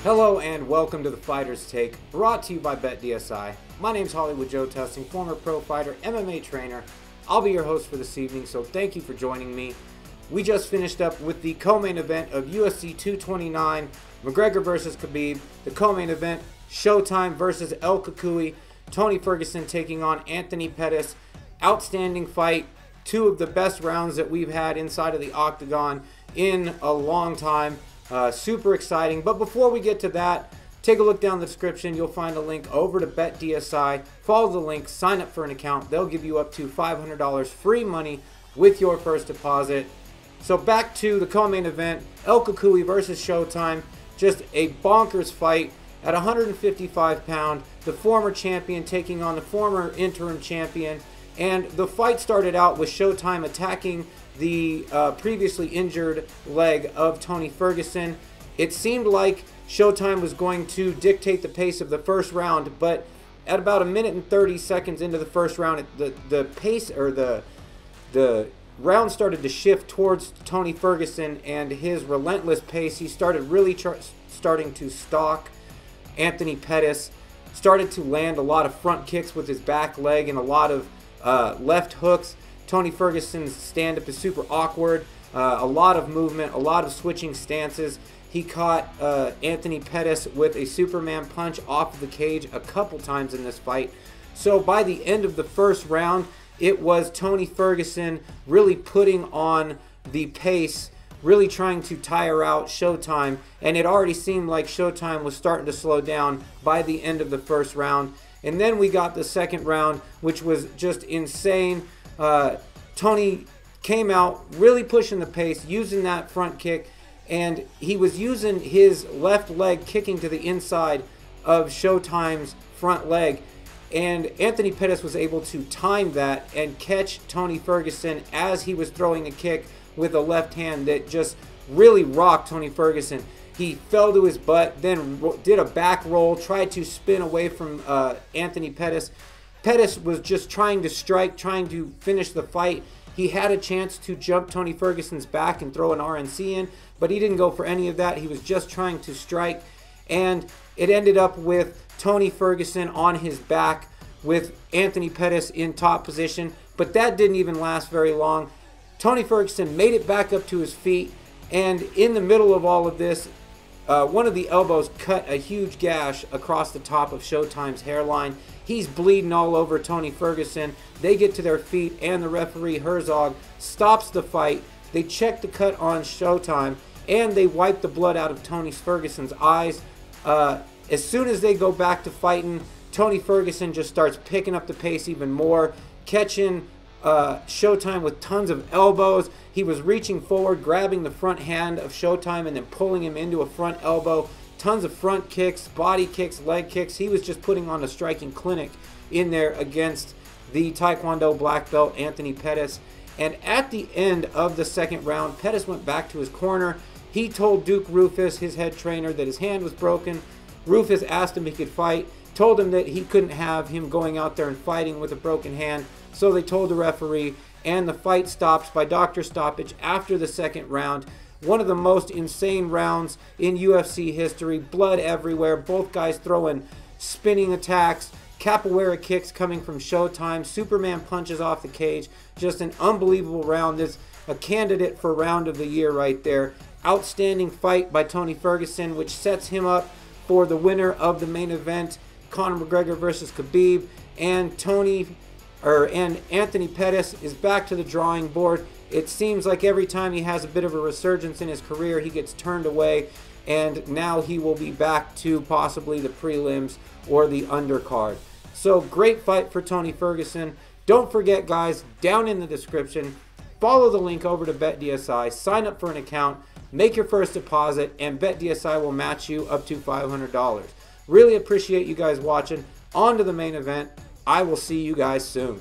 Hello and welcome to the Fighter's Take, brought to you by BetDSI. My name's Hollywood Joe Tussing, former pro fighter, MMA trainer. I'll be your host for this evening, so thank you for joining me. We just finished up with the co-main event of UFC 229, McGregor versus Khabib. The co-main event, Showdown versus El Cucuy. Tony Ferguson taking on Anthony Pettis. Outstanding fight. Two of the best rounds that we've had inside of the octagon in a long time. Super exciting. But before we get to that, take a look down the description. You'll find a link over to BetDSI. Follow the link, sign up for an account. They'll give you up to $500 free money with your first deposit. So back to the co-main event, El Cucuy versus Showdown. Just a bonkers fight at 155 pounds. The former champion taking on the former interim champion. And the fight started out with Showdown attacking the previously injured leg of Tony Ferguson. It seemed like Showdown was going to dictate the pace of the first round, but at about a minute and 30 seconds into the first round, the pace or the round started to shift towards Tony Ferguson and his relentless pace. He started really starting to stalk Anthony Pettis, started to land a lot of front kicks with his back leg and a lot of left hooks. Tony Ferguson's stand-up is super awkward. A lot of movement, a lot of switching stances. He caught Anthony Pettis with a Superman punch off of the cage a couple times in this fight. So by the end of the first round, it was Tony Ferguson really putting on the pace, really trying to tire out Showdown. And it already seemed like Showdown was starting to slow down by the end of the first round. And then we got the second round, which was just insane. Tony came out really pushing the pace, using that front kick, and he was using his left leg kicking to the inside of Showdown's front leg. And Anthony Pettis was able to time that and catch Tony Ferguson as he was throwing a kick with a left hand that just really rocked Tony Ferguson. He fell to his butt, then did a back roll, tried to spin away from Anthony Pettis. Pettis was just trying to strike, trying to finish the fight. He had a chance to jump Tony Ferguson's back and throw an RNC in, but he didn't go for any of that. He was just trying to strike, and it ended up with Tony Ferguson on his back with Anthony Pettis in top position, but that didn't even last very long. Tony Ferguson made it back up to his feet, and in the middle of all of this, one of the elbows cut a huge gash across the top of Showdown's hairline. He's bleeding all over Tony Ferguson. They get to their feet, and the referee, Herrig, stops the fight. They check the cut on Showdown, and they wipe the blood out of Tony Ferguson's eyes. As soon as they go back to fighting, Tony Ferguson just starts picking up the pace even more, catching Showdown with tons of elbows. He was reaching forward, grabbing the front hand of Showdown and then pulling him into a front elbow. Tons of front kicks, body kicks, leg kicks. He was just putting on a striking clinic in there against the Taekwondo black belt, Anthony Pettis. And at the end of the second round, Pettis went back to his corner. He told Duke Roufus, his head trainer, that his hand was broken. Roufus asked him if he could fight, told him that he couldn't have him going out there and fighting with a broken hand. So they told the referee, and the fight stops by doctor stoppage after the second round. One of the most insane rounds in UFC history. Blood everywhere. Both guys throwing spinning attacks, capoeira kicks coming from Showdown, Superman punches off the cage. Just an unbelievable round. This a candidate for round of the year right there. Outstanding fight by Tony Ferguson, which sets him up for the winner of the main event, Conor McGregor versus Khabib. And Anthony Pettis is back to the drawing board. It seems like every time he has a bit of a resurgence in his career, he gets turned away, and now he will be back to possibly the prelims or the undercard. So great fight for Tony Ferguson. Don't forget, guys, down in the description, follow the link over to BetDSI, sign up for an account, make your first deposit, and BetDSI will match you up to $500. Really appreciate you guys watching. On to the main event. I will see you guys soon.